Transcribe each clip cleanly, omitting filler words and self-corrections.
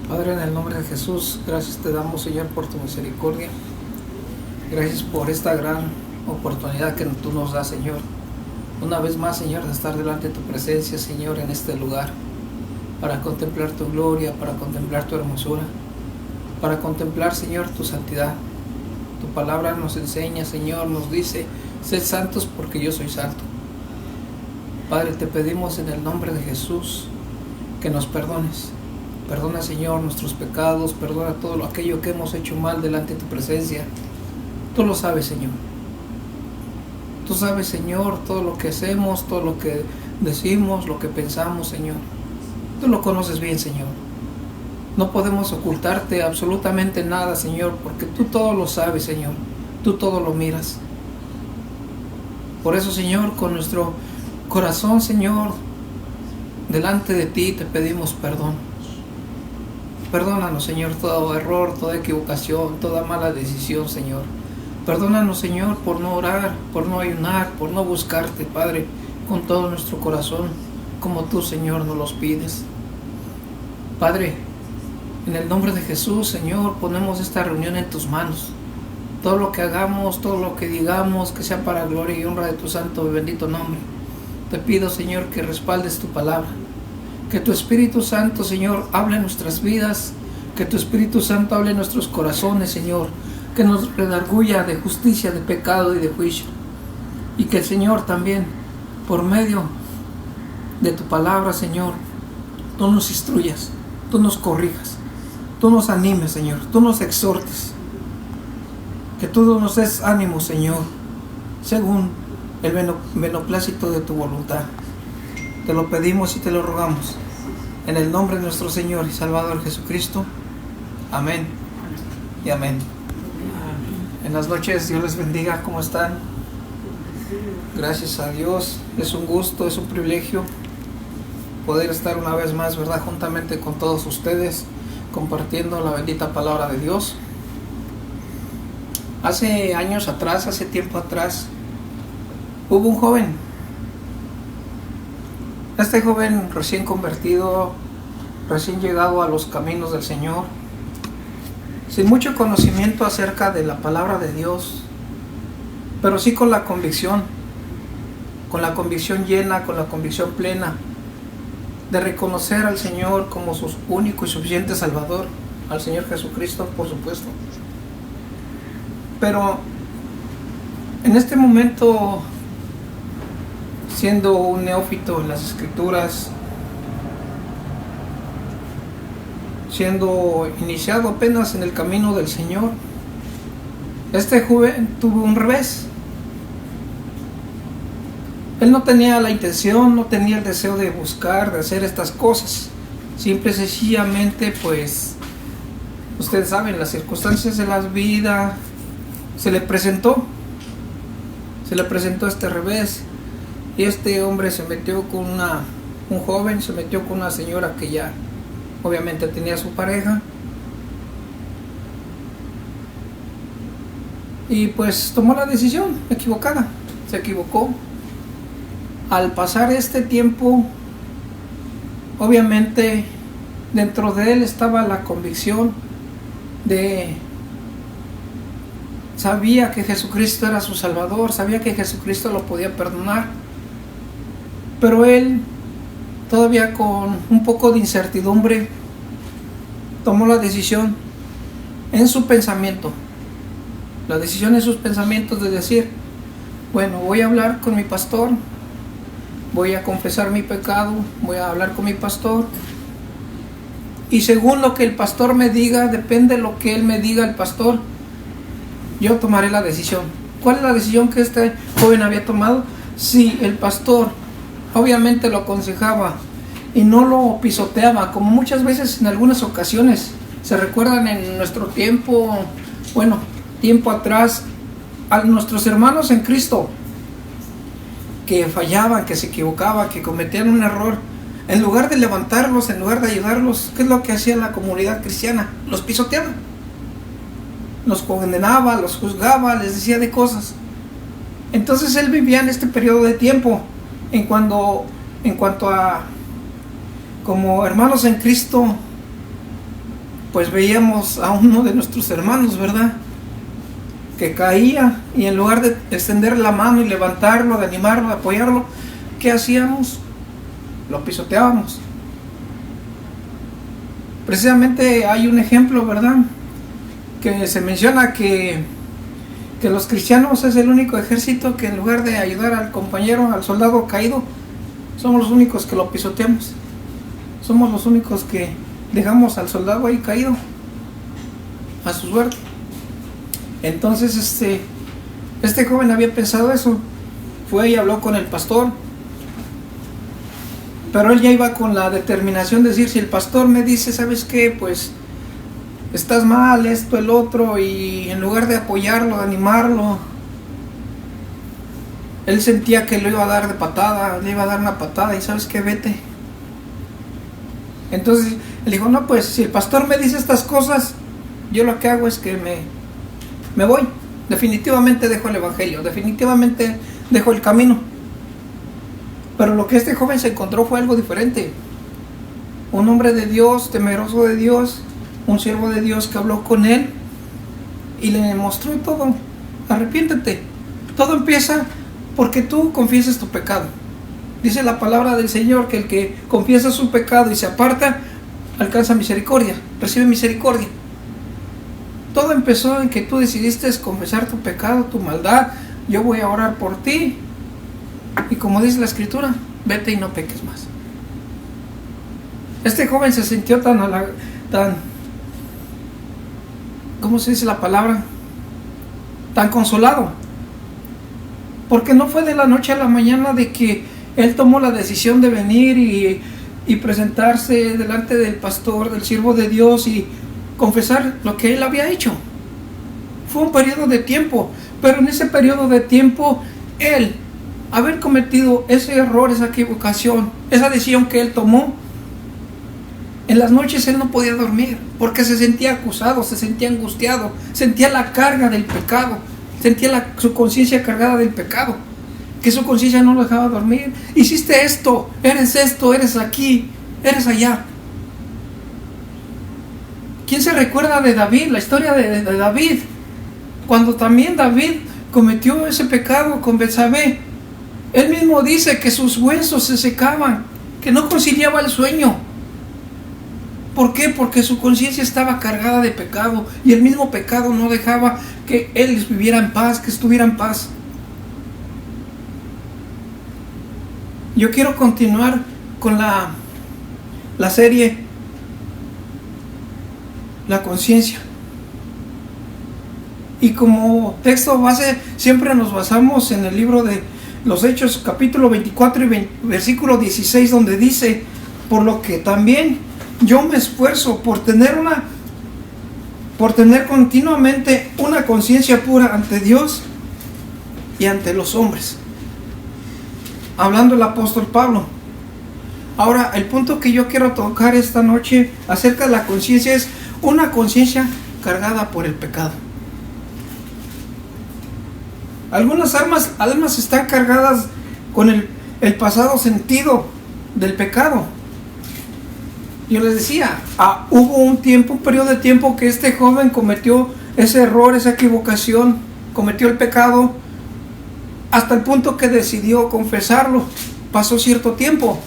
Padre, en el nombre de Jesús, gracias te damos, Señor, por tu misericordia. Gracias por esta gran oportunidad que tú nos das, Señor. Una vez más, Señor, de estar delante de tu presencia, Señor, en este lugar, para contemplar tu gloria, para contemplar tu hermosura, para contemplar, Señor, tu santidad. Tu palabra nos enseña, Señor, nos dice, sed santos porque yo soy santo. Padre, te pedimos en el nombre de Jesús que nos perdones. Perdona, Señor, nuestros pecados, perdona todo aquello que hemos hecho mal delante de tu presencia. Tú lo sabes, Señor. Tú sabes, Señor, todo lo que hacemos, todo lo que decimos, lo que pensamos, Señor. Tú lo conoces bien, Señor. No podemos ocultarte absolutamente nada, Señor, porque tú todo lo sabes, Señor. Tú todo lo miras. Por eso, Señor, con nuestro corazón, Señor, delante de ti te pedimos perdón. Perdónanos, Señor, todo error, toda equivocación, toda mala decisión, Señor. Perdónanos, Señor, por no orar, por no ayunar, por no buscarte, Padre, con todo nuestro corazón, como tú, Señor, nos los pides. Padre, en el nombre de Jesús, Señor, ponemos esta reunión en tus manos. Todo lo que hagamos, todo lo que digamos, que sea para gloria y honra de tu santo y bendito nombre. Te pido, Señor, que respaldes tu palabra. Que tu Espíritu Santo, Señor, hable en nuestras vidas. Que tu Espíritu Santo hable en nuestros corazones, Señor. Que nos redarguya de justicia, de pecado y de juicio. Y que el Señor también, por medio de tu palabra, Señor, tú nos instruyas, tú nos corrijas, tú nos animes, Señor, tú nos exhortes. Que tú nos des ánimo, Señor, según el beneplácito de tu voluntad. Te lo pedimos y te lo rogamos. En el nombre de nuestro Señor y Salvador Jesucristo. Amén y amén. En las noches, Dios les bendiga. ¿Cómo están? Gracias a Dios. Es un gusto, es un privilegio poder estar una vez más, ¿verdad?, juntamente con todos ustedes, compartiendo la bendita palabra de Dios. Hace años atrás, hace tiempo atrás, hubo un joven. Este joven recién convertido, recién llegado a los caminos del Señor, sin mucho conocimiento acerca de la palabra de Dios, pero sí con la convicción llena, con la convicción plena de reconocer al Señor como su único y suficiente Salvador, al Señor Jesucristo, por supuesto. Pero en este momento, siendo un neófito en las Escrituras, siendo iniciado apenas en el camino del Señor, este joven tuvo un revés. Él no tenía la intención, no tenía el deseo de buscar, de hacer estas cosas. Simple y sencillamente, pues, ustedes saben, las circunstancias de la vida se le presentó este revés. Y este hombre se metió con un joven, se metió con una señora que ya obviamente tenía su pareja. Y pues tomó la decisión equivocada, se equivocó. Al pasar este tiempo, obviamente dentro de él estaba la convicción sabía que Jesucristo era su Salvador, sabía que Jesucristo lo podía perdonar. Pero él, todavía con un poco de incertidumbre, tomó la decisión en su pensamiento. La decisión en sus pensamientos de decir, bueno, voy a hablar con mi pastor, voy a confesar mi pecado, voy a hablar con mi pastor. Y según lo que el pastor me diga, depende de lo que él me diga, el pastor, yo tomaré la decisión. ¿Cuál es la decisión que este joven había tomado? Si el pastor obviamente lo aconsejaba y no lo pisoteaba, como muchas veces en algunas ocasiones se recuerdan en nuestro tiempo, tiempo atrás, a nuestros hermanos en Cristo que fallaban, que se equivocaban, que cometían un error. En lugar de levantarlos, en lugar de ayudarlos, ¿qué es lo que hacía la comunidad cristiana? Los pisoteaba, los condenaba, los juzgaba, les decía de cosas. Entonces él vivía en este periodo de tiempo. En cuanto a como hermanos en Cristo, pues veíamos a uno de nuestros hermanos, ¿verdad?, que caía, y en lugar de extender la mano y levantarlo, de animarlo, de apoyarlo, ¿qué hacíamos? Lo pisoteábamos. Precisamente hay un ejemplo, ¿verdad?, que se menciona que los cristianos es el único ejército que en lugar de ayudar al compañero, al soldado caído, somos los únicos que lo pisoteamos. Somos los únicos que dejamos al soldado ahí caído a su suerte. Entonces este joven había pensado eso. Fue y habló con el pastor, pero él ya iba con la determinación de decir: si el pastor me dice, ¿sabes qué?, pues estás mal, esto, el otro, y en lugar de apoyarlo, de animarlo, él sentía que lo iba a dar de patada, le iba a dar una patada, y ¿sabes qué?, vete. Entonces él dijo: no, pues si el pastor me dice estas cosas, yo lo que hago es que me voy. Definitivamente dejo el evangelio, definitivamente dejo el camino. Pero lo que este joven se encontró fue algo diferente. Un hombre de Dios, temeroso de Dios, un siervo de Dios que habló con él y le mostró todo. Arrepiéntete. Todo empieza porque tú confieses tu pecado. Dice la palabra del Señor que el que confiesa su pecado y se aparta, alcanza misericordia, recibe misericordia. Todo empezó en que tú decidiste confesar tu pecado, tu maldad. Yo voy a orar por ti. Y como dice la Escritura, vete y no peques más. Este joven se sintió tan ¿cómo se dice la palabra?, tan consolado, porque no fue de la noche a la mañana de que él tomó la decisión de venir y presentarse delante del pastor, del siervo de Dios, y confesar lo que él había hecho. Fue un periodo de tiempo, pero en ese periodo de tiempo, él, haber cometido ese error, esa equivocación, esa decisión que él tomó, en las noches él no podía dormir, porque se sentía acusado, se sentía angustiado, sentía la carga del pecado, sentía su conciencia cargada del pecado, que su conciencia no lo dejaba dormir. Hiciste esto, eres aquí, eres allá. ¿Quién se recuerda de David? La historia de David, cuando también David cometió ese pecado con Betsabé. Él mismo dice que sus huesos se secaban, que no conciliaba el sueño. ¿Por qué? Porque su conciencia estaba cargada de pecado, y el mismo pecado no dejaba que él viviera en paz, que estuviera en paz. Yo quiero continuar con la serie La conciencia. Y como texto base siempre nos basamos en el libro de los Hechos, capítulo 24 y versículo 16, donde dice: por lo que también yo me esfuerzo por tener continuamente una conciencia pura ante Dios y ante los hombres. Hablando el apóstol Pablo. Ahora, el punto que yo quiero tocar esta noche acerca de la conciencia es una conciencia cargada por el pecado. Algunas almas están cargadas con el pasado sentido del pecado. Yo les decía, hubo un periodo de tiempo que este joven cometió ese error, esa equivocación, cometió el pecado hasta el punto que decidió confesarlo. Pasó cierto tiempo.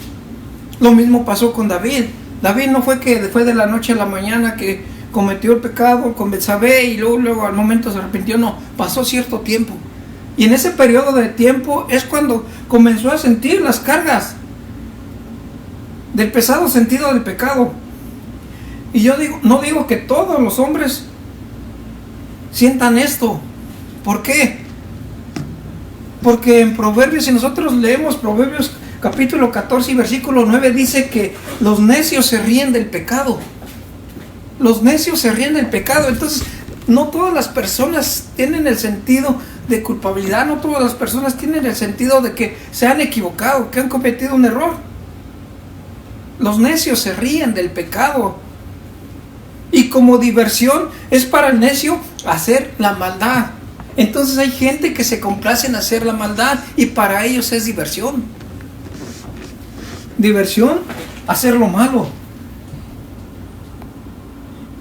Lo mismo pasó con David. David no fue que fue de la noche a la mañana que cometió el pecado con Betsabé y luego al momento se arrepintió. No, pasó cierto tiempo. Y en ese periodo de tiempo es cuando comenzó a sentir las cargas del pesado sentido del pecado. Y yo no digo que todos los hombres sientan esto. ¿Por qué? Porque en Proverbios, si nosotros leemos Proverbios capítulo 14 y versículo 9, dice que los necios se ríen del pecado. Los necios se ríen del pecado. Entonces, no todas las personas tienen el sentido de culpabilidad, no todas las personas tienen el sentido de que se han equivocado, que han cometido un error. Los necios se ríen del pecado. Y como diversión es para el necio hacer la maldad. Entonces hay gente que se complace en hacer la maldad y para ellos es diversión. Diversión, hacer lo malo.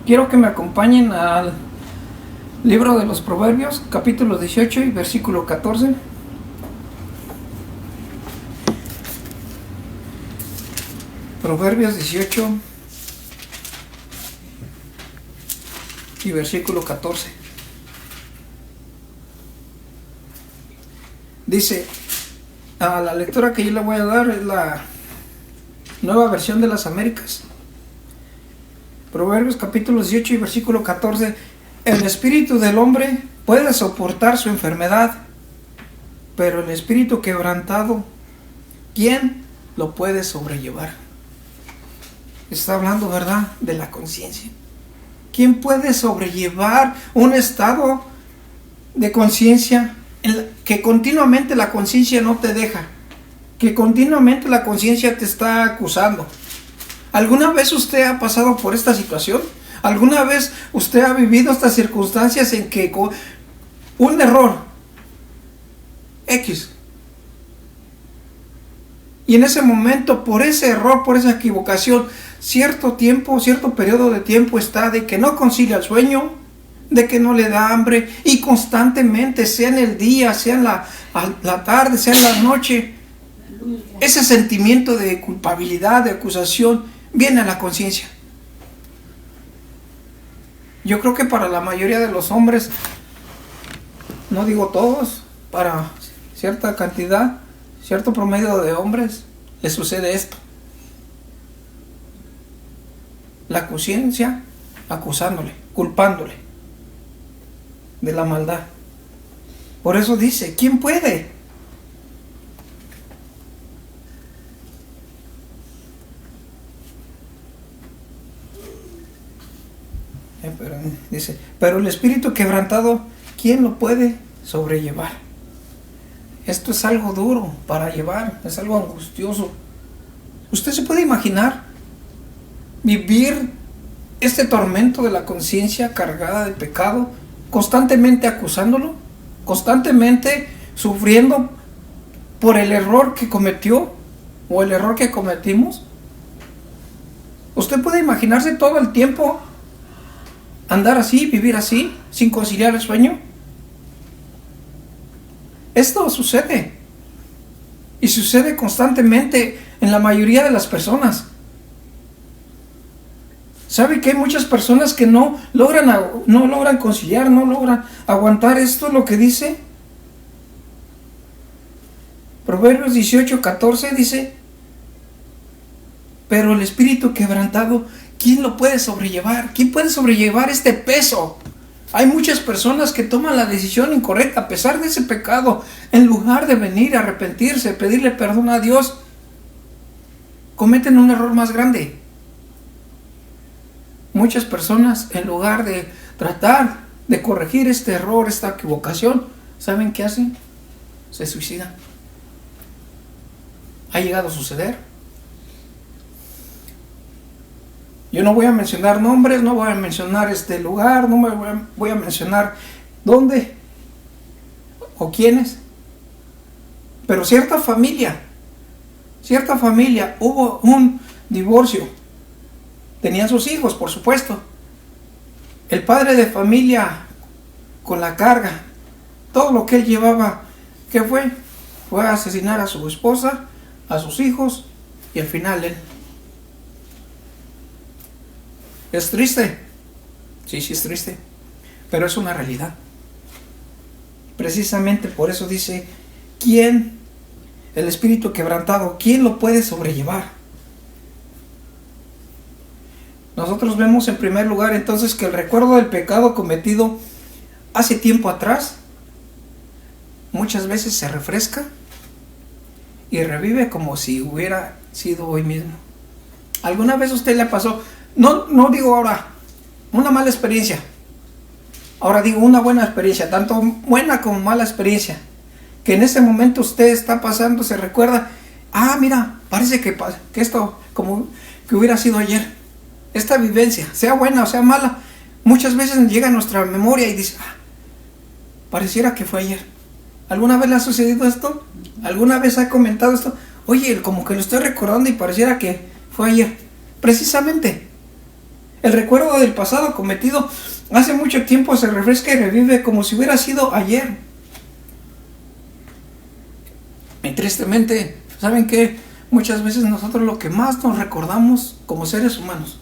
Quiero que me acompañen al libro de los Proverbios, capítulo 18 y versículo 14. Proverbios 18 y versículo 14. Dice, la lectura que yo le voy a dar es la Nueva Versión de las Américas. Proverbios capítulo 18 y versículo 14. El espíritu del hombre puede soportar su enfermedad, pero el espíritu quebrantado, ¿quién lo puede sobrellevar? Está hablando, ¿verdad?, de la conciencia. ¿Quién puede sobrellevar un estado de conciencia que continuamente la conciencia no te deja? Que continuamente la conciencia te está acusando. ¿Alguna vez usted ha pasado por esta situación? ¿Alguna vez usted ha vivido estas circunstancias en que un error X, y en ese momento, por ese error, por esa equivocación, cierto tiempo, cierto periodo de tiempo está de que no concilia el sueño, de que no le da hambre, y constantemente, sea en el día, sea en la tarde, sea en la noche, ese sentimiento de culpabilidad, de acusación, viene a la conciencia? Yo creo que para la mayoría de los hombres, no digo todos, para cierta cantidad, cierto promedio de hombres, les sucede esto. La conciencia acusándole, culpándole de la maldad. Por eso dice, ¿quién puede? Dice, pero el espíritu quebrantado, ¿quién lo puede sobrellevar? Esto es algo duro para llevar, es algo angustioso. ¿Usted se puede imaginar vivir este tormento de la conciencia cargada de pecado, constantemente acusándolo, constantemente sufriendo por el error que cometió o el error que cometimos? ¿Usted puede imaginarse todo el tiempo andar así, vivir así, sin conciliar el sueño? Esto sucede, y sucede constantemente en la mayoría de las personas. ¿Sabe que hay muchas personas que no logran conciliar, no logran aguantar esto? Lo que dice Proverbios 18, 14 dice, pero el espíritu quebrantado, ¿quién lo puede sobrellevar? ¿Quién puede sobrellevar este peso? Hay muchas personas que toman la decisión incorrecta a pesar de ese pecado. En lugar de venir a arrepentirse, pedirle perdón a Dios, cometen un error más grande. Muchas personas, en lugar de tratar de corregir este error, esta equivocación, ¿saben qué hacen? Se suicidan. Ha llegado a suceder. Yo no voy a mencionar nombres, no voy a mencionar este lugar, no voy a mencionar dónde o quiénes, pero cierta familia, hubo un divorcio, tenían sus hijos, por supuesto. El padre de familia, con la carga, todo lo que él llevaba, ¿qué fue? Fue a asesinar a su esposa, a sus hijos, y al final él. ¿Es triste? Sí, es triste, pero es una realidad. Precisamente por eso dice, ¿quién? El espíritu quebrantado, ¿quién lo puede sobrellevar? Nosotros vemos en primer lugar entonces que el recuerdo del pecado cometido hace tiempo atrás muchas veces se refresca y revive como si hubiera sido hoy mismo. ¿Alguna vez a usted le pasó? No digo ahora una mala experiencia, ahora digo una buena experiencia, tanto buena como mala experiencia, que en ese momento usted está pasando, se recuerda, mira, parece que esto como que hubiera sido ayer. Esta vivencia, sea buena o sea mala, muchas veces llega a nuestra memoria y dice, pareciera que fue ayer. ¿Alguna vez le ha sucedido esto? ¿Alguna vez ha comentado esto? Oye, como que lo estoy recordando y pareciera que fue ayer. Precisamente, El recuerdo del pasado cometido hace mucho tiempo se refresca y revive como si hubiera sido ayer. Y tristemente, ¿saben qué? Muchas veces nosotros lo que más nos recordamos como seres humanos,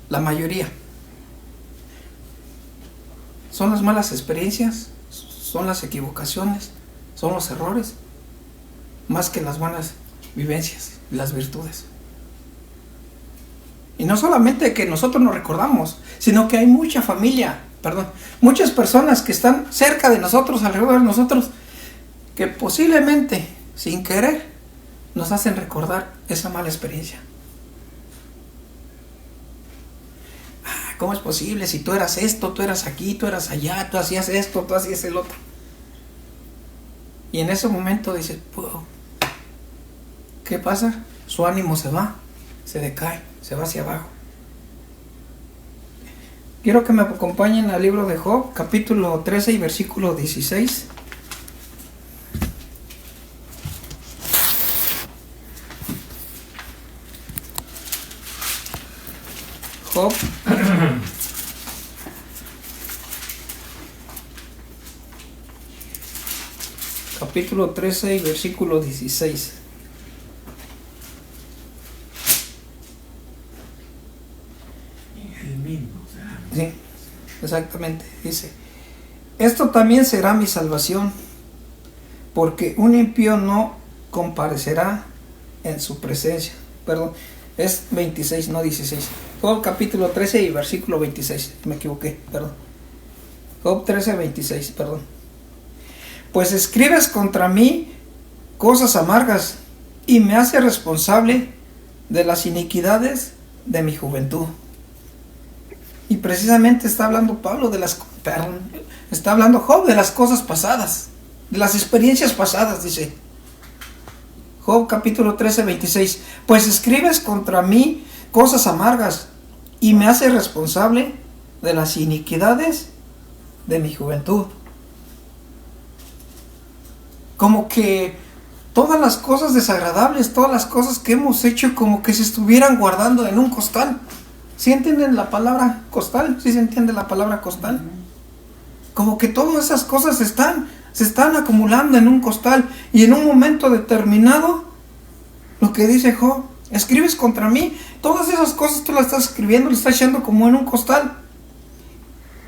la mayoría, son las malas experiencias, son las equivocaciones, son los errores, más que las buenas vivencias y las virtudes. Y no solamente que nosotros nos recordamos, sino que hay muchas personas que están cerca de nosotros, alrededor de nosotros, que posiblemente, sin querer, nos hacen recordar esa mala experiencia. ¿Cómo es posible? Si tú eras esto, tú eras aquí, tú eras allá, tú hacías esto, tú hacías el otro. Y en ese momento dices, ¿qué pasa? Su ánimo se va, se decae, se va hacia abajo. Quiero que me acompañen al libro de Job, capítulo 13 y versículo 16. Job capítulo 13 y versículo 16. Sí, exactamente. Dice: esto también será mi salvación, porque un impío no comparecerá en su presencia. Perdón, es 26, no 16. Job capítulo 13 y versículo 26. Me equivoqué, perdón. Job 13, 26, perdón. Pues escribes contra mí cosas amargas y me haces responsable de las iniquidades de mi juventud. Y precisamente está hablando está hablando Job de las cosas pasadas, de las experiencias pasadas, dice. Job capítulo 13, 26. Pues escribes contra mí cosas amargas y me haces responsable de las iniquidades de mi juventud. Como que todas las cosas desagradables, todas las cosas que hemos hecho, como que se estuvieran guardando en un costal. ¿Sí entienden la palabra costal? ¿Sí se entiende la palabra costal? Como que todas esas cosas se están acumulando en un costal, y en un momento determinado, lo que dice Job, escribes contra mí, todas esas cosas tú las estás escribiendo, las estás echando como en un costal,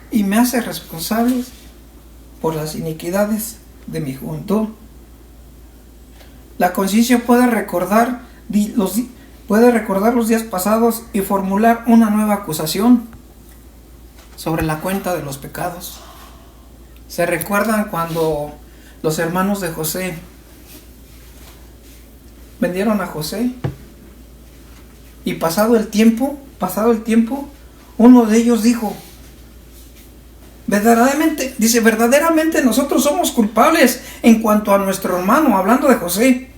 y me hace responsable por las iniquidades de mi juventud. La conciencia puede recordar los días pasados y formular una nueva acusación sobre la cuenta de los pecados. ¿Se recuerdan cuando los hermanos de José vendieron a José? Y pasado el tiempo, uno de ellos dijo, verdaderamente nosotros somos culpables en cuanto a nuestro hermano, hablando de José,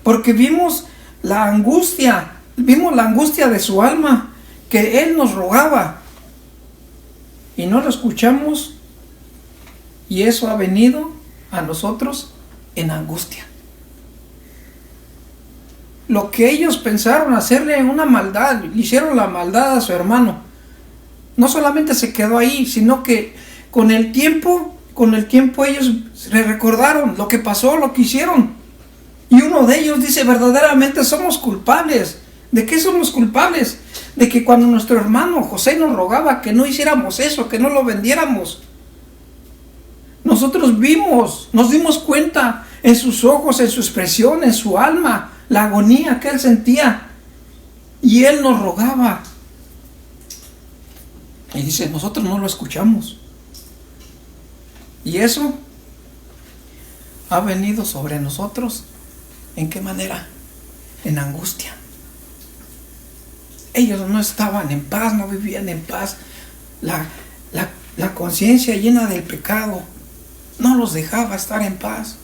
porque vimos la angustia de su alma, que él nos rogaba y no lo escuchamos, y eso ha venido a nosotros en angustia. Lo que ellos pensaron hacerle una maldad, le hicieron la maldad a su hermano, no solamente se quedó ahí, sino que con el tiempo ellos recordaron lo que pasó, lo que hicieron. Y uno de ellos dice, verdaderamente somos culpables. ¿De qué somos culpables? De que cuando nuestro hermano José nos rogaba que no hiciéramos eso, que no lo vendiéramos, nosotros nos dimos cuenta en sus ojos, en su expresión, en su alma, la agonía que él sentía. Y él nos rogaba. Y dice, nosotros no lo escuchamos. Y eso ha venido sobre nosotros. ¿En qué manera? En angustia. Ellos no estaban en paz, no vivían en paz. La conciencia llena del pecado no los dejaba estar en paz.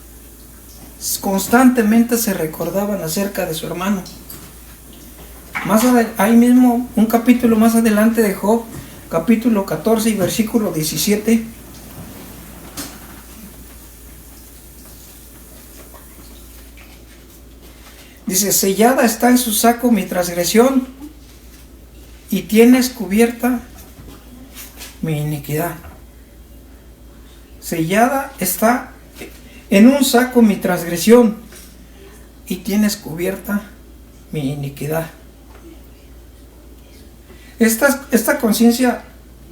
Constantemente se recordaban acerca de su hermano. Ahí mismo, un capítulo más adelante de Job, capítulo 14 y versículo 17. Dice, sellada está en su saco mi transgresión y tienes cubierta mi iniquidad. Sellada está en un saco mi transgresión, y tienes cubierta mi iniquidad. Esta conciencia,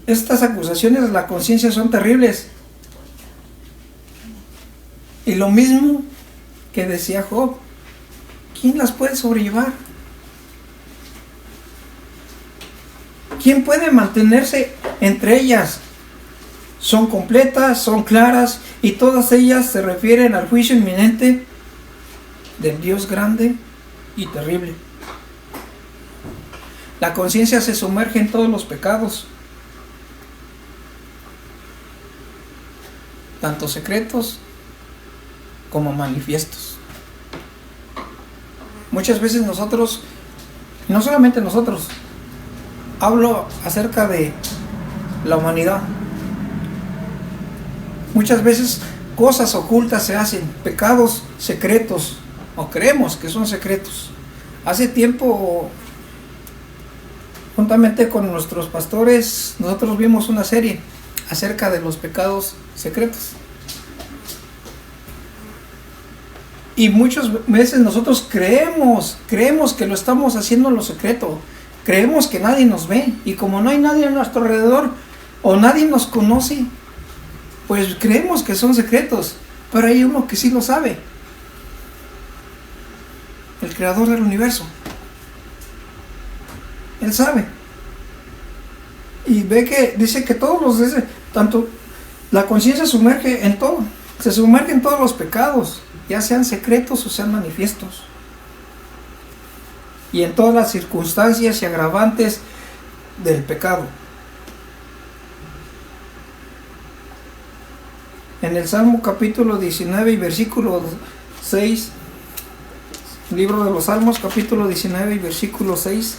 estas acusaciones de la conciencia son terribles. Y lo mismo que decía Job, ¿quién las puede sobrellevar? ¿Quién puede mantenerse entre ellas? Son completas, son claras, y todas ellas se refieren al juicio inminente del Dios grande y terrible. La conciencia se sumerge en todos los pecados, tanto secretos como manifiestos. Muchas veces nosotros, no solamente nosotros, hablo acerca de la humanidad. Muchas veces cosas ocultas se hacen, pecados secretos, o creemos que son secretos. Hace tiempo, juntamente con nuestros pastores, nosotros vimos una serie acerca de los pecados secretos. Y muchas veces nosotros creemos que lo estamos haciendo en lo secreto. Creemos que nadie nos ve. Y como no hay nadie a nuestro alrededor, o nadie nos conoce, pues creemos que son secretos. Pero hay uno que sí lo sabe. El creador del universo. Él sabe. Y ve que dice que todos los, tanto la conciencia sumerge en todo. Se sumerge en todos los pecados, ya sean secretos o sean manifiestos, y en todas las circunstancias y agravantes del pecado. En el Salmo capítulo 19 y versículo 6, libro de los Salmos capítulo 19 y versículo 6,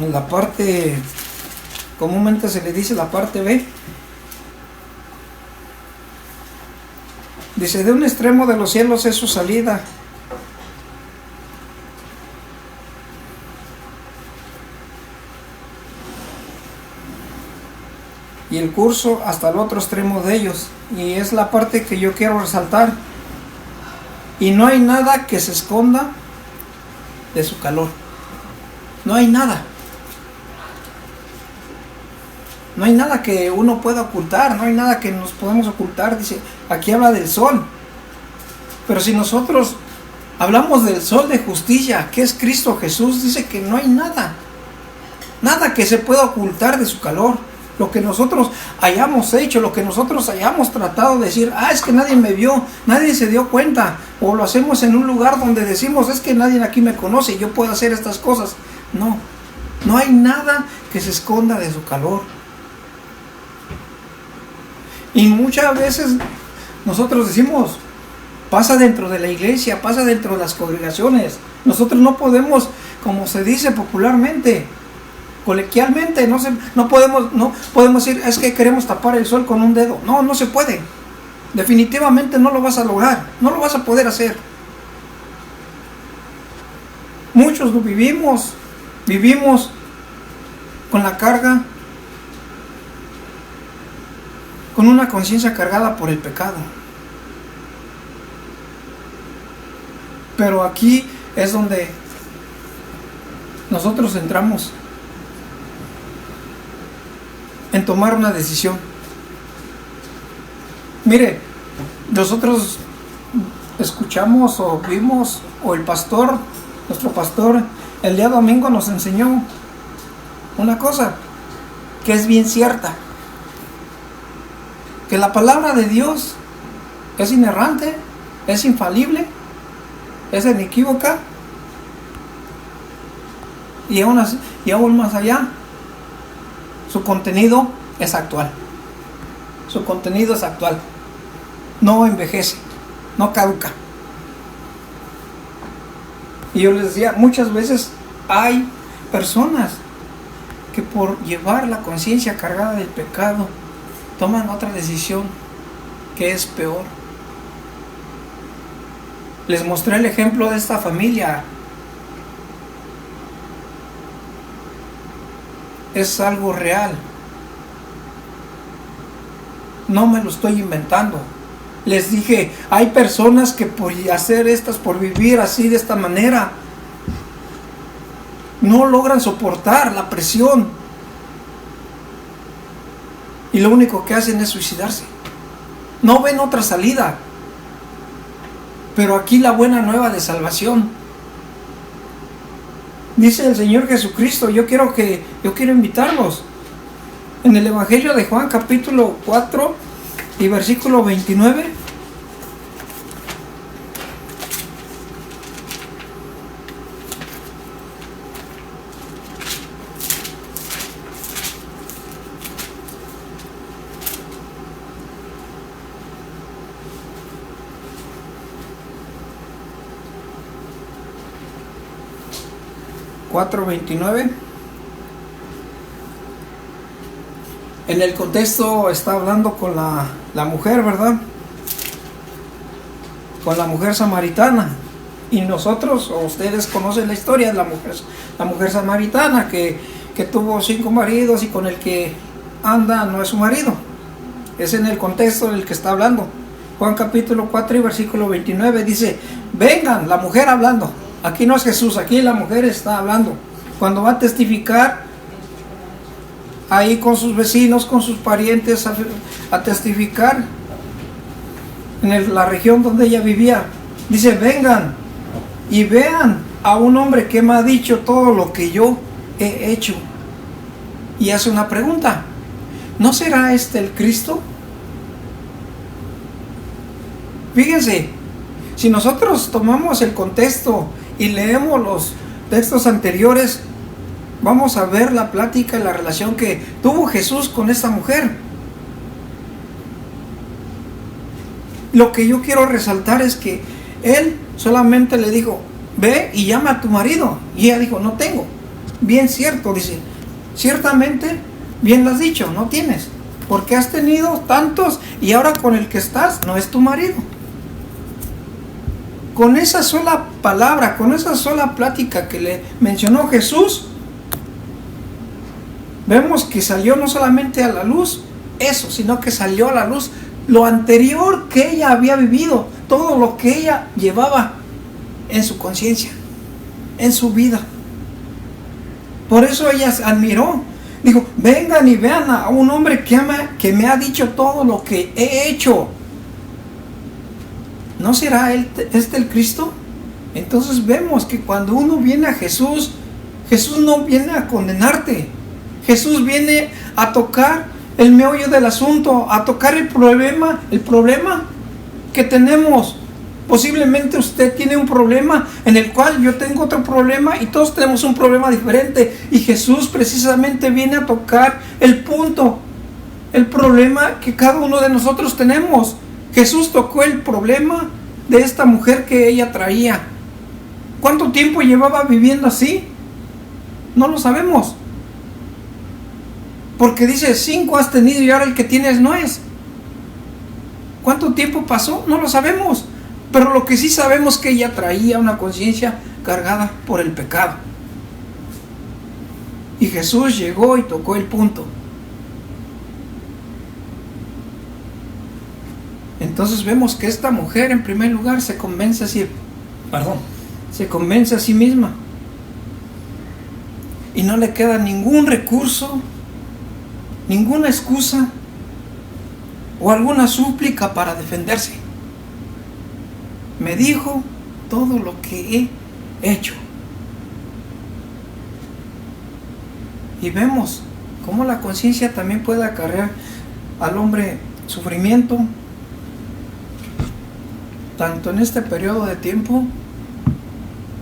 en la parte, comúnmente se le dice la parte B, dice: de un extremo de los cielos es su salida, y el curso hasta el otro extremo de ellos. Y es la parte que yo quiero resaltar. Y no hay nada que se esconda de su calor. No hay nada. No hay nada que uno pueda ocultar, no hay nada que nos podamos ocultar. Dice, aquí habla del sol. Pero si nosotros hablamos del sol de justicia, que es Cristo Jesús, dice que no hay nada. Nada que se pueda ocultar de su calor. Lo que nosotros hayamos hecho, lo que nosotros hayamos tratado de decir, es que nadie me vio, nadie se dio cuenta. O lo hacemos en un lugar donde decimos, es que nadie aquí me conoce y yo puedo hacer estas cosas. No, no hay nada que se esconda de su calor. Y muchas veces nosotros decimos, pasa dentro de la iglesia, pasa dentro de las congregaciones. Nosotros no podemos, como se dice popularmente, coloquialmente, no podemos decir, es que queremos tapar el sol con un dedo. No, no se puede. Definitivamente no lo vas a lograr, no lo vas a poder hacer. Muchos lo vivimos con la carga, con una conciencia cargada por el pecado. Pero aquí es donde nosotros entramos en tomar una decisión. Mire, nosotros escuchamos o vimos, o el pastor, nuestro pastor, el día domingo nos enseñó una cosa que es bien cierta, que la palabra de Dios es inerrante, es infalible, es inequívoca, y aún más allá, su contenido es actual. Su contenido es actual. No envejece, no caduca. Y yo les decía, muchas veces hay personas que por llevar la conciencia cargada del pecado toman otra decisión que es peor. Les mostré el ejemplo de esta familia. Es algo real. No me lo estoy inventando. Les dije, hay personas que por hacer por vivir así de esta manera, no logran soportar la presión. Y lo único que hacen es suicidarse. No ven otra salida. Pero aquí la buena nueva de salvación. Dice el Señor Jesucristo, yo quiero invitarlos. En el Evangelio de Juan capítulo 4 y versículo 29. En el contexto está hablando con la mujer, ¿verdad? Con la mujer samaritana. Y nosotros, o ustedes conocen la historia de la mujer samaritana que tuvo 5 maridos y con el que anda no es su marido. Es en el contexto del que está hablando. Juan capítulo 4 y versículo 29 dice, vengan, la mujer hablando. Aquí no es Jesús, aquí la mujer está hablando. Cuando va a testificar ahí con sus vecinos, con sus parientes, a testificar en la región donde ella vivía, dice, vengan y vean a un hombre que me ha dicho todo lo que yo he hecho. Y hace una pregunta, ¿no será este el Cristo? Fíjense, si nosotros tomamos el contexto y leemos los textos anteriores, vamos a ver la plática y la relación que tuvo Jesús con esta mujer. Lo que yo quiero resaltar es que él solamente le dijo, ve y llama a tu marido. Y ella dijo, no tengo. Bien cierto, dice, ciertamente, bien lo has dicho, no tienes. Porque has tenido tantos y ahora con el que estás no es tu marido. Con esa sola palabra, con esa sola plática que le mencionó Jesús, vemos que salió no solamente a la luz eso, sino que salió a la luz lo anterior que ella había vivido, todo lo que ella llevaba en su conciencia, en su vida. Por eso ella se admiró. Dijo, vengan y vean a un hombre que me ha dicho todo lo que he hecho. ¿No será este el Cristo? Entonces vemos que cuando uno viene a Jesús, Jesús no viene a condenarte. Jesús viene a tocar el meollo del asunto, a tocar el problema que tenemos. Posiblemente usted tiene un problema en el cual yo tengo otro problema y todos tenemos un problema diferente. Y Jesús precisamente viene a tocar el punto, el problema que cada uno de nosotros tenemos. Jesús tocó el problema de esta mujer que ella traía. ¿Cuánto tiempo llevaba viviendo así? No lo sabemos. Porque dice, 5 has tenido y ahora el que tienes no es. ¿Cuánto tiempo pasó? No lo sabemos. Pero lo que sí sabemos es que ella traía una conciencia cargada por el pecado. Y Jesús llegó y tocó el punto. Entonces vemos que esta mujer en primer lugar se convence a sí misma. Y no le queda ningún recurso, ninguna excusa o alguna súplica para defenderse. Me dijo todo lo que he hecho. Y vemos cómo la conciencia también puede acarrear al hombre sufrimiento, tanto en este periodo de tiempo,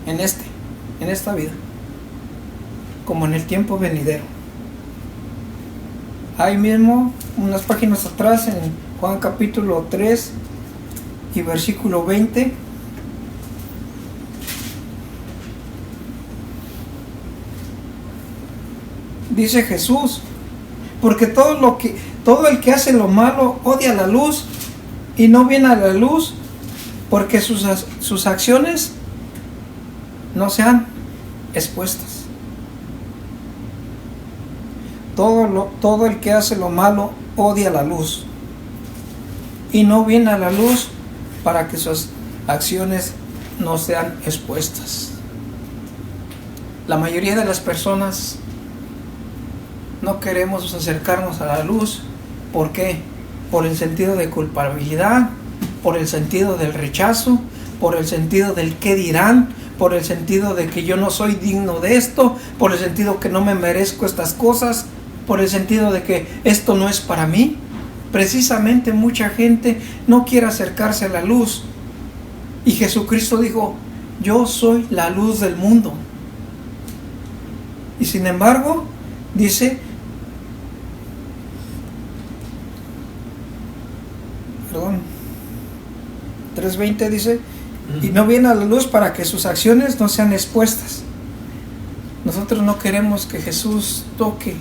en esta vida, como en el tiempo venidero. Ahí mismo, unas páginas atrás, en Juan capítulo 3 y versículo 20, dice Jesús, porque todo el que hace lo malo odia la luz y no viene a la luz, porque sus acciones no sean expuestas. Todo el que hace lo malo odia la luz y no viene a la luz para que sus acciones no sean expuestas. La mayoría de las personas no queremos acercarnos a la luz. ¿Por qué? Por el sentido de culpabilidad, por el sentido del rechazo, por el sentido del qué dirán, por el sentido de que yo no soy digno de esto, por el sentido que no me merezco estas cosas, por el sentido de que esto no es para mí. Precisamente mucha gente no quiere acercarse a la luz. Y Jesucristo dijo, yo soy la luz del mundo. Y sin embargo, dice, 3:20 dice, y no viene a la luz para que sus acciones no sean expuestas. Nosotros no queremos que Jesús toque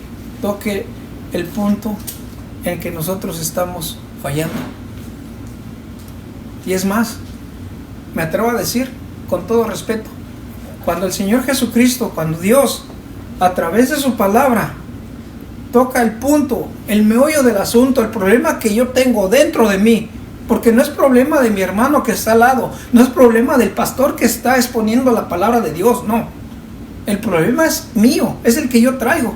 el punto en que nosotros estamos fallando. Y es más, me atrevo a decir con todo respeto, cuando el Señor Jesucristo, cuando Dios a través de su palabra toca el punto, el meollo del asunto, el problema que yo tengo dentro de mí, porque no es problema de mi hermano que está al lado, no es problema del pastor que está exponiendo la palabra de Dios, no, el problema es mío, es el que yo traigo.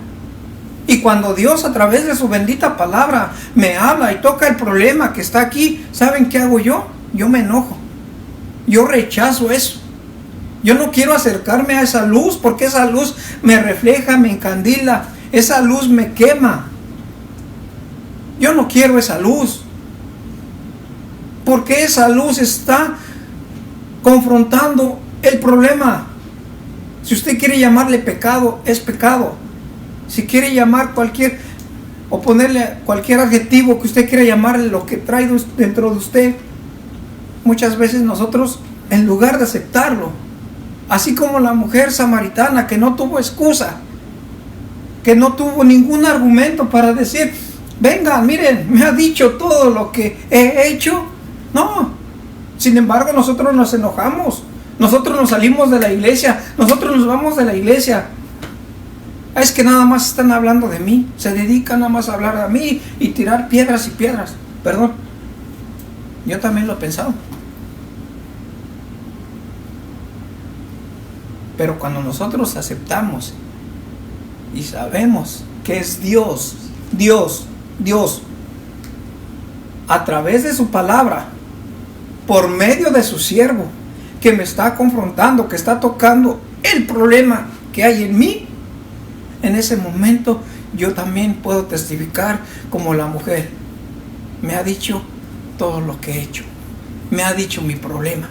Y cuando Dios a través de su bendita palabra me habla y toca el problema que está aquí, ¿saben qué hago yo? Yo me enojo, yo rechazo eso. Yo no quiero acercarme a esa luz porque esa luz me refleja, me encandila, esa luz me quema. Yo no quiero esa luz, porque esa luz está confrontando el problema. Si usted quiere llamarle pecado, es pecado. Si quiere llamar o ponerle cualquier adjetivo que usted quiera llamarle lo que trae dentro de usted, muchas veces nosotros, en lugar de aceptarlo, así como la mujer samaritana que no tuvo excusa, que no tuvo ningún argumento para decir, vengan, miren, me ha dicho todo lo que he hecho. No, sin embargo nosotros nos enojamos, nosotros nos salimos de la iglesia, nosotros nos vamos de la iglesia. Es que nada más están hablando de mí, se dedican nada más a hablar de mí y tirar piedras y piedras. Perdón, yo también lo he pensado. Pero cuando nosotros aceptamos y sabemos que es Dios, a través de su palabra, por medio de su siervo, que me está confrontando, que está tocando el problema que hay en mí, en ese momento yo también puedo testificar como la mujer. Me ha dicho todo lo que he hecho, me ha dicho mi problema,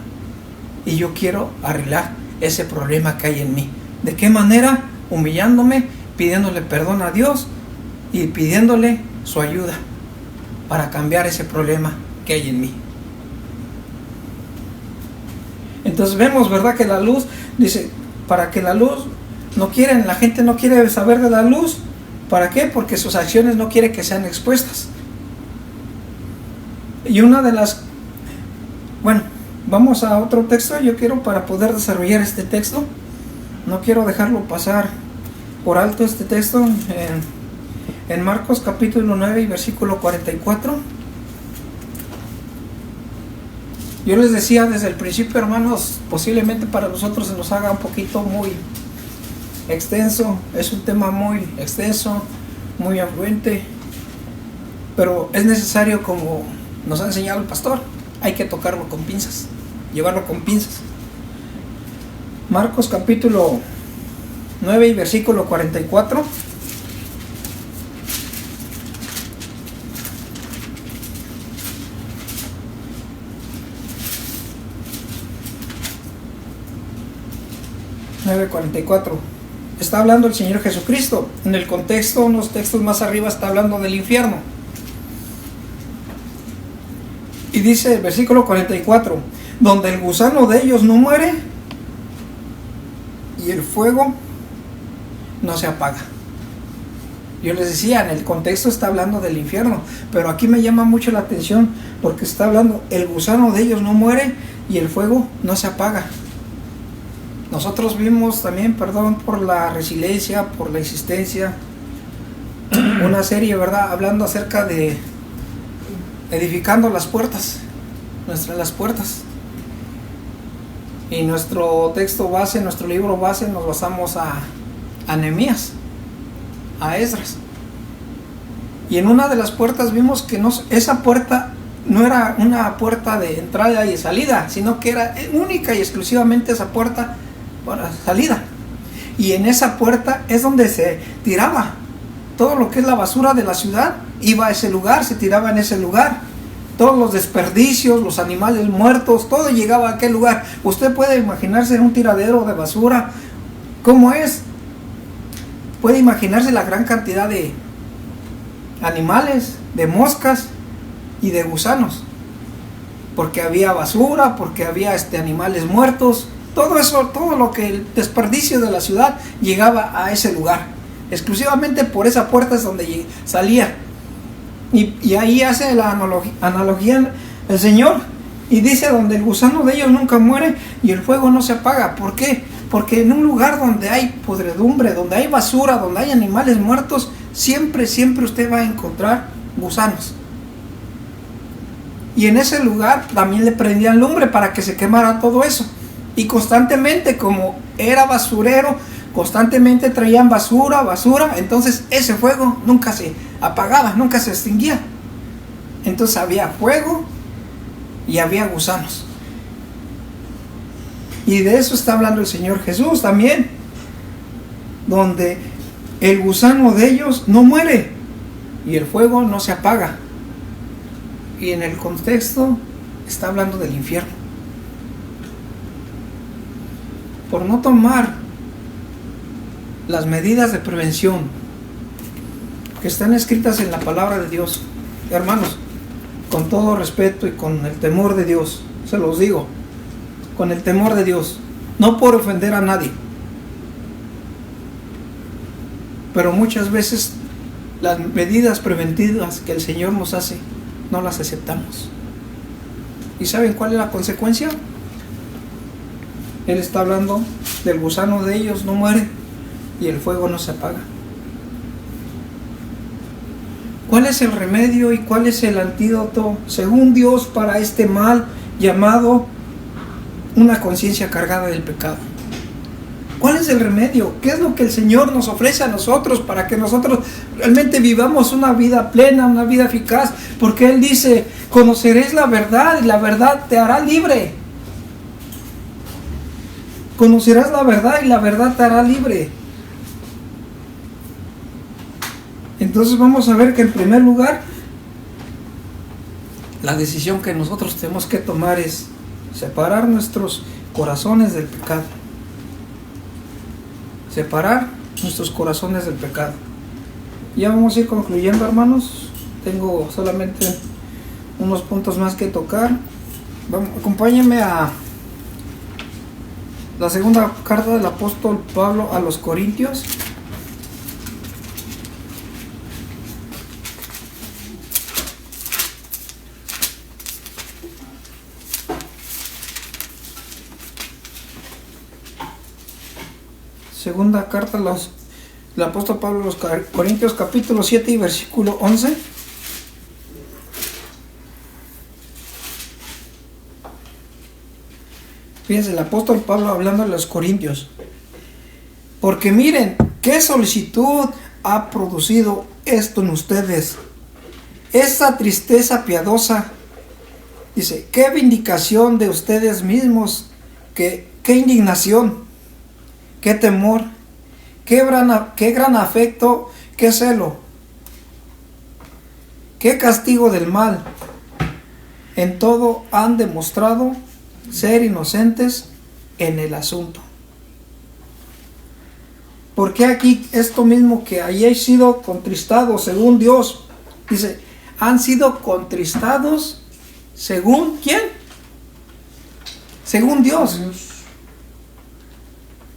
y yo quiero arreglar ese problema que hay en mí. ¿De qué manera? Humillándome, pidiéndole perdón a Dios y pidiéndole su ayuda para cambiar ese problema que hay en mí. Entonces vemos, ¿verdad?, que la luz, dice, para que la luz la gente no quiere saber de la luz. ¿Para qué? Porque sus acciones no quiere que sean expuestas. Y una de las, vamos a otro texto. Yo quiero, para poder desarrollar este texto, no quiero dejarlo pasar por alto este texto, en Marcos capítulo 9 y versículo 44. Yo les decía desde el principio, hermanos, posiblemente para nosotros se nos haga un poquito muy extenso, es un tema muy extenso, muy afluente, pero es necesario, como nos ha enseñado el pastor, hay que tocarlo con pinzas, llevarlo con pinzas. Marcos capítulo 9 y versículo 44. Está hablando el Señor Jesucristo. En el contexto, unos textos más arriba, está hablando del infierno. Y dice el versículo 44, donde el gusano de ellos no muere y el fuego no se apaga. Yo les decía, en el contexto está hablando del infierno, pero aquí me llama mucho la atención porque está hablando, el gusano de ellos no muere y el fuego no se apaga. Nosotros vimos también, perdón por la resiliencia, por la insistencia, una serie, ¿verdad? Hablando acerca de edificando las puertas, las puertas. Y nuestro texto base, nuestro libro base, nos basamos a Nehemías, a Esdras. Y en una de las puertas vimos que esa puerta no era una puerta de entrada y salida, sino que era única y exclusivamente esa puerta para salida. Y en esa puerta es donde se tiraba todo lo que es la basura de la ciudad, iba a ese lugar, se tiraba en ese lugar. Todos los desperdicios, los animales muertos, todo llegaba a aquel lugar. Usted puede imaginarse un tiradero de basura, ¿cómo es? Puede imaginarse la gran cantidad de animales, de moscas y de gusanos, porque había basura, porque había animales muertos, todo eso, todo lo que el desperdicio de la ciudad llegaba a ese lugar, exclusivamente por esa puerta es donde salía. Y ahí hace la analogía el Señor y dice, donde el gusano de ellos nunca muere y el fuego no se apaga. ¿Por qué? Porque en un lugar donde hay podredumbre, donde hay basura, donde hay animales muertos, siempre usted va a encontrar gusanos. Y en ese lugar también le prendían lumbre para que se quemara todo eso. Y constantemente, como era basurero, constantemente traían basura, entonces ese fuego nunca se apagaba, nunca se extinguía. Entonces había fuego y había gusanos. Y de eso está hablando el Señor Jesús también, donde el gusano de ellos no muere y el fuego no se apaga. Y en el contexto está hablando del infierno. Por no tomar las medidas de prevención que están escritas en la palabra de Dios, hermanos, con todo respeto y con el temor de Dios, se los digo, con el temor de Dios, no por ofender a nadie, pero muchas veces las medidas preventivas que el Señor nos hace no las aceptamos. ¿Y saben cuál es la consecuencia? Él está hablando del gusano de ellos no muere y el fuego no se apaga. ¿Cuál es el remedio y cuál es el antídoto según Dios para este mal llamado una conciencia cargada del pecado? ¿Cuál es el remedio? ¿Qué es lo que el Señor nos ofrece a nosotros para que nosotros realmente vivamos una vida plena, una vida eficaz? Porque Él dice, conoceréis la verdad y la verdad te hará libre. Conocerás la verdad y la verdad te hará libre. Entonces vamos a ver que en primer lugar, la decisión que nosotros tenemos que tomar es separar nuestros corazones del pecado. Separar nuestros corazones del pecado. Ya vamos a ir concluyendo, hermanos. Tengo solamente unos puntos más que tocar. Acompáñenme a la segunda carta del apóstol Pablo a los Corintios. Segunda carta del apóstol Pablo a los Corintios, capítulo 7 y versículo 11. Fíjense, el apóstol Pablo hablando a los Corintios. Porque miren, qué solicitud ha producido esto en ustedes. Esa tristeza piadosa. Dice, qué vindicación de ustedes mismos, qué indignación. Qué temor, qué gran afecto, qué celo, qué castigo del mal. En todo han demostrado ser inocentes en el asunto. Porque aquí esto mismo que hayáis sido contristados según Dios, dice, han sido contristados según ¿quién? Según Dios.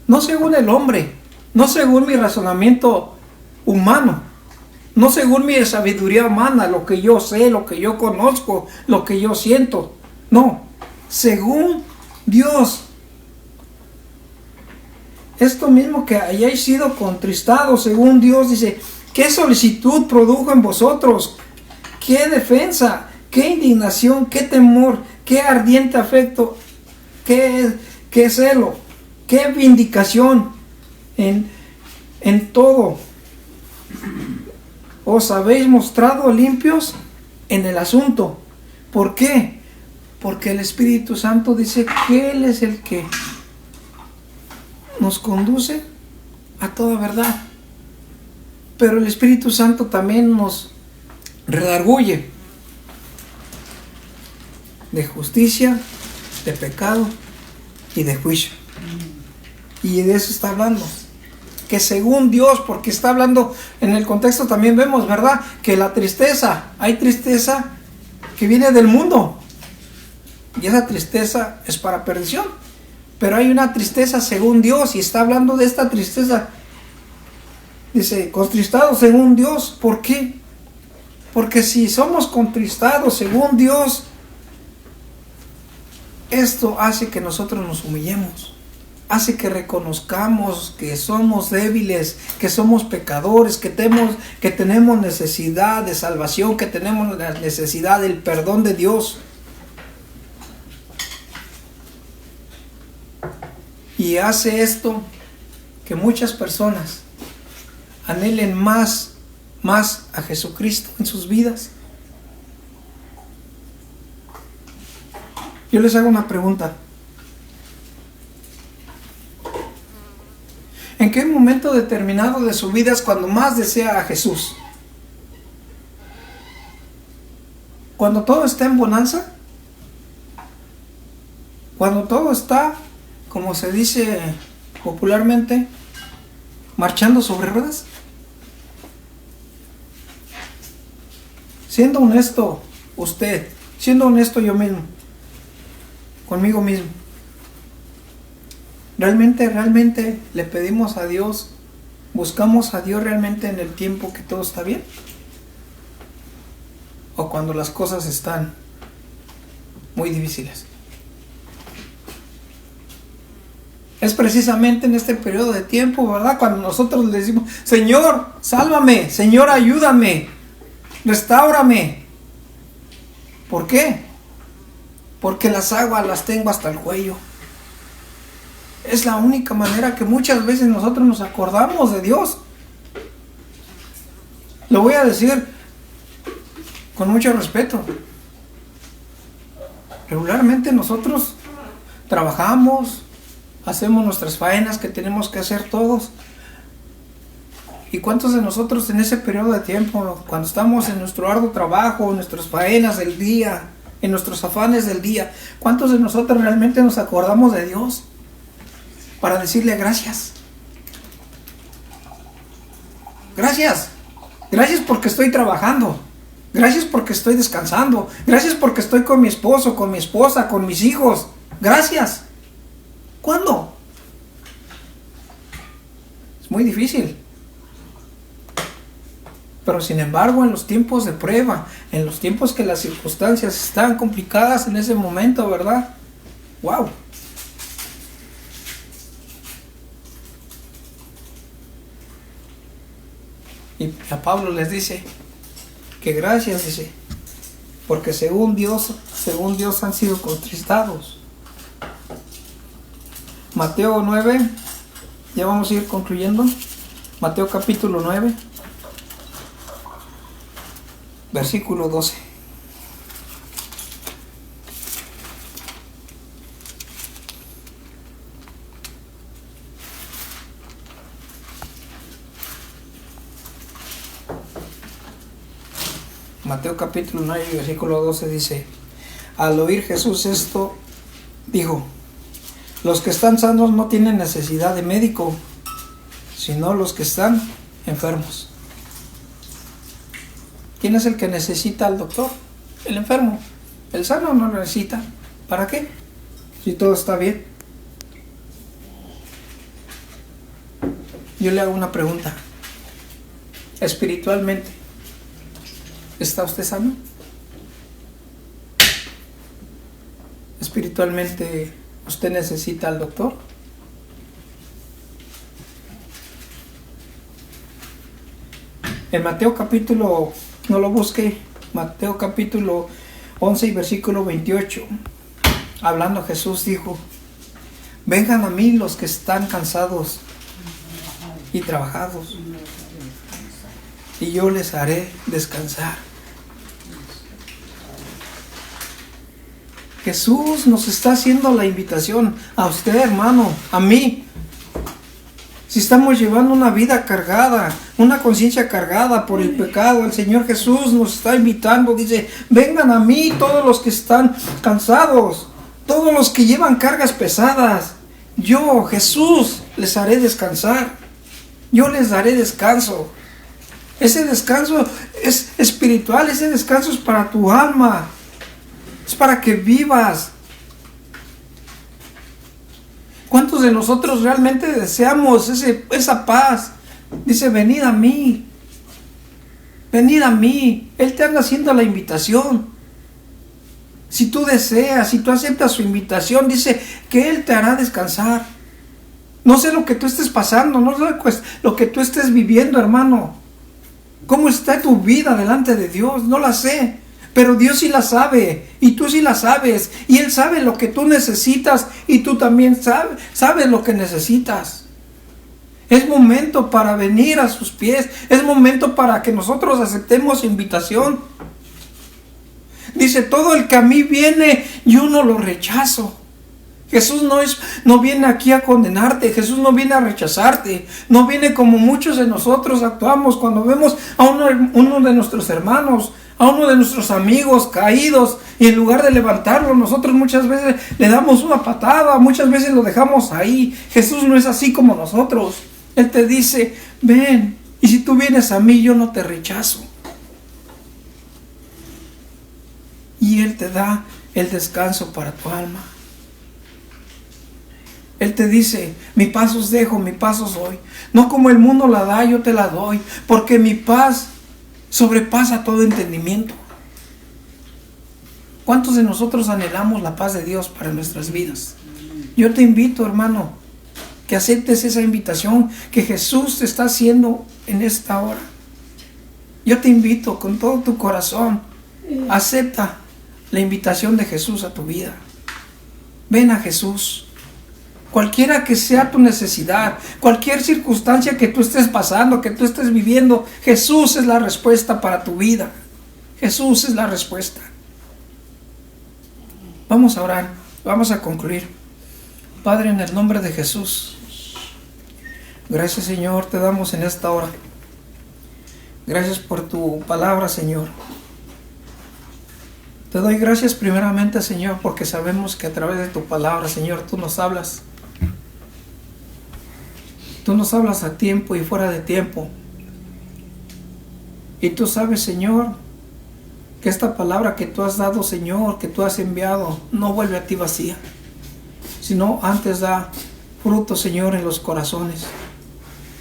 No según el hombre, no según mi razonamiento humano, No según mi sabiduría humana, lo que yo sé, lo que yo conozco, lo que yo siento. No, según Dios. Esto mismo que hayáis sido contristados, según Dios, dice, ¿qué solicitud produjo en vosotros? ¿Qué defensa? ¿Qué indignación? ¿Qué temor? ¿Qué ardiente afecto? ¿Qué celo? ¿Qué vindicación? En todo os habéis mostrado limpios en el asunto. ¿Por qué? Porque el Espíritu Santo dice que Él es el que nos conduce a toda verdad. Pero el Espíritu Santo también nos redarguye de justicia, de pecado y de juicio. Y de eso está hablando. Que según Dios, porque está hablando en el contexto también vemos, ¿verdad? Que la tristeza, hay tristeza que viene del mundo. Y esa tristeza es para perdición. Pero hay una tristeza según Dios y está hablando de esta tristeza. Dice, contristados según Dios. ¿Por qué? Porque si somos contristados según Dios, esto hace que nosotros nos humillemos. Hace que reconozcamos que somos débiles, que somos pecadores, que tenemos necesidad de salvación, que tenemos la necesidad del perdón de Dios. Y hace esto que muchas personas anhelen más a Jesucristo en sus vidas. Yo les hago una pregunta. ¿En qué momento determinado de su vida es cuando más desea a Jesús? ¿Cuando todo está en bonanza? ¿Cuando todo está, como se dice popularmente, marchando sobre ruedas? Siendo honesto usted, siendo honesto yo mismo, conmigo mismo, ¿realmente le pedimos a Dios, buscamos a Dios realmente en el tiempo que todo está bien? ¿O cuando las cosas están muy difíciles? Es precisamente en este periodo de tiempo, ¿verdad? Cuando nosotros le decimos, Señor, sálvame, Señor, ayúdame, restáurame. ¿Por qué? Porque las aguas las tengo hasta el cuello. Es la única manera que muchas veces nosotros nos acordamos de Dios. Lo voy a decir con mucho respeto. Regularmente nosotros trabajamos, hacemos nuestras faenas que tenemos que hacer todos. ¿Y cuántos de nosotros en ese periodo de tiempo, cuando estamos en nuestro arduo trabajo, en nuestras faenas del día, en nuestros afanes del día, cuántos de nosotros realmente nos acordamos de Dios para decirle gracias? Gracias. Gracias porque estoy trabajando. Gracias porque estoy descansando. Gracias porque estoy con mi esposo, con mi esposa, con mis hijos. Gracias. ¿Cuándo? Es muy difícil. Pero sin embargo, en los tiempos de prueba, en los tiempos que las circunstancias están complicadas en ese momento, ¿verdad? ¡Wow! Y a Pablo les dice que gracias, dice, porque según Dios han sido contristados. Mateo 9, ya vamos a ir concluyendo. Mateo capítulo 9, versículo 12. Mateo capítulo 9, versículo 12 dice: al oír Jesús esto, dijo: los que están sanos no tienen necesidad de médico, sino los que están enfermos. ¿Quién es el que necesita al doctor? El enfermo. El sano no lo necesita. ¿Para qué? Si todo está bien. Yo le hago una pregunta. Espiritualmente, ¿Está usted sano? Espiritualmente, ¿usted necesita al doctor? En Mateo capítulo, no lo busque, Mateo capítulo 11 y versículo 28, hablando Jesús dijo: vengan a mí los que están cansados y trabajados, y yo les haré descansar. Jesús nos está haciendo la invitación a usted, hermano, a mí. Si estamos llevando una vida cargada, una conciencia cargada por el pecado, el Señor Jesús nos está invitando, dice: vengan a mí todos los que están cansados, todos los que llevan cargas pesadas. Yo, Jesús, les haré descansar. Yo les daré descanso. Ese descanso es espiritual, ese descanso es para tu alma. Es para que vivas. ¿Cuántos de nosotros realmente deseamos esa paz? Dice: venid a mí. Venid a mí. Él te anda haciendo la invitación. Si tú deseas, si tú aceptas su invitación, dice que Él te hará descansar. No sé lo que tú estés pasando, no sé lo que tú estés viviendo, hermano. ¿Cómo está tu vida delante de Dios? No la sé. Pero Dios sí la sabe, y tú sí la sabes, y Él sabe lo que tú necesitas, y tú también sabes lo que necesitas. Es momento para venir a sus pies, es momento para que nosotros aceptemos su invitación. Dice: todo el que a mí viene, yo no lo rechazo. Jesús no viene aquí a condenarte, Jesús no viene a rechazarte, no viene como muchos de nosotros actuamos cuando vemos a uno de nuestros hermanos, a uno de nuestros amigos caídos, y en lugar de levantarlo, nosotros muchas veces le damos una patada, muchas veces lo dejamos ahí. Jesús no es así como nosotros. Él te dice: ven, y si tú vienes a mí, yo no te rechazo. Y Él te da el descanso para tu alma. Él te dice: mi paz os dejo, mi paz os doy. No como el mundo la da, yo te la doy, porque mi paz sobrepasa todo entendimiento. ¿Cuántos de nosotros anhelamos la paz de Dios para nuestras vidas? Yo te invito, hermano, que aceptes esa invitación que Jesús te está haciendo en esta hora. Yo te invito con todo tu corazón, acepta la invitación de Jesús a tu vida. Ven a Jesús. Cualquiera que sea tu necesidad, cualquier circunstancia que tú estés pasando, que tú estés viviendo, Jesús es la respuesta para tu vida. Jesús es la respuesta. Vamos a orar, vamos a concluir. Padre, en el nombre de Jesús, gracias, Señor, te damos en esta hora. Gracias por tu palabra, Señor. Te doy gracias primeramente, Señor, porque sabemos que a través de tu palabra, Señor, tú nos hablas. Tú nos hablas a tiempo y fuera de tiempo. Y tú sabes, Señor, que esta palabra que tú has dado, Señor, que tú has enviado, no vuelve a ti vacía, sino antes da fruto, Señor, en los corazones.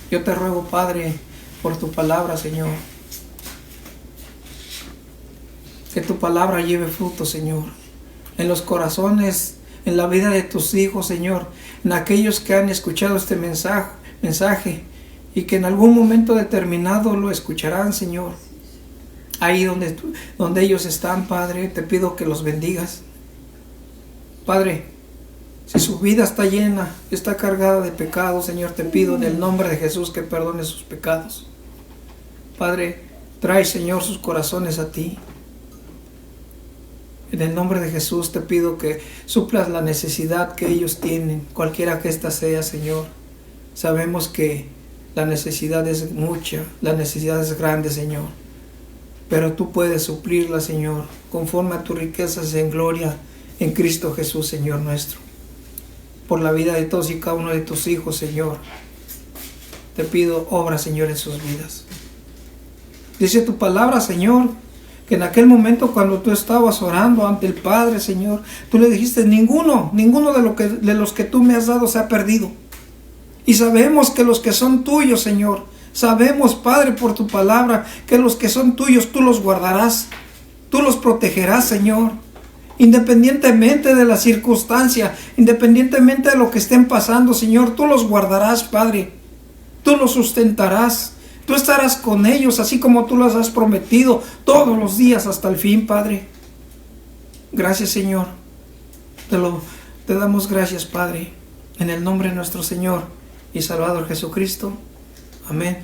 Yo te ruego, Padre, por tu palabra, Señor, que tu palabra lleve fruto, Señor, en los corazones, en la vida de tus hijos, Señor, en aquellos que han escuchado este mensaje y que en algún momento determinado lo escucharán, Señor. Ahí donde ellos están, Padre, te pido que los bendigas. Padre, si su vida está llena, está cargada de pecados, Señor, te pido en el nombre de Jesús que perdone sus pecados. Padre, trae, Señor, sus corazones a ti. En el nombre de Jesús te pido que suplas la necesidad que ellos tienen, cualquiera que ésta sea, Señor. Sabemos que la necesidad es mucha, la necesidad es grande, Señor. Pero tú puedes suplirla, Señor, conforme a tus riquezas en gloria en Cristo Jesús, Señor nuestro. Por la vida de todos y cada uno de tus hijos, Señor, te pido obra, Señor, en sus vidas. Dice tu palabra, Señor, que en aquel momento cuando tú estabas orando ante el Padre, Señor, tú le dijiste: ninguno de los que tú me has dado se ha perdido. Y sabemos que los que son tuyos, Señor, Sabemos, Padre, por tu palabra, que los que son tuyos, tú los guardarás, tú los protegerás, Señor. Independientemente de la circunstancia, independientemente de lo que estén pasando, Señor, tú los guardarás, Padre. Tú los sustentarás. Tú estarás con ellos, así como tú los has prometido, todos los días hasta el fin, Padre. Gracias, Señor. Te damos gracias, Padre, en el nombre de nuestro Señor y Salvador Jesucristo. Amén.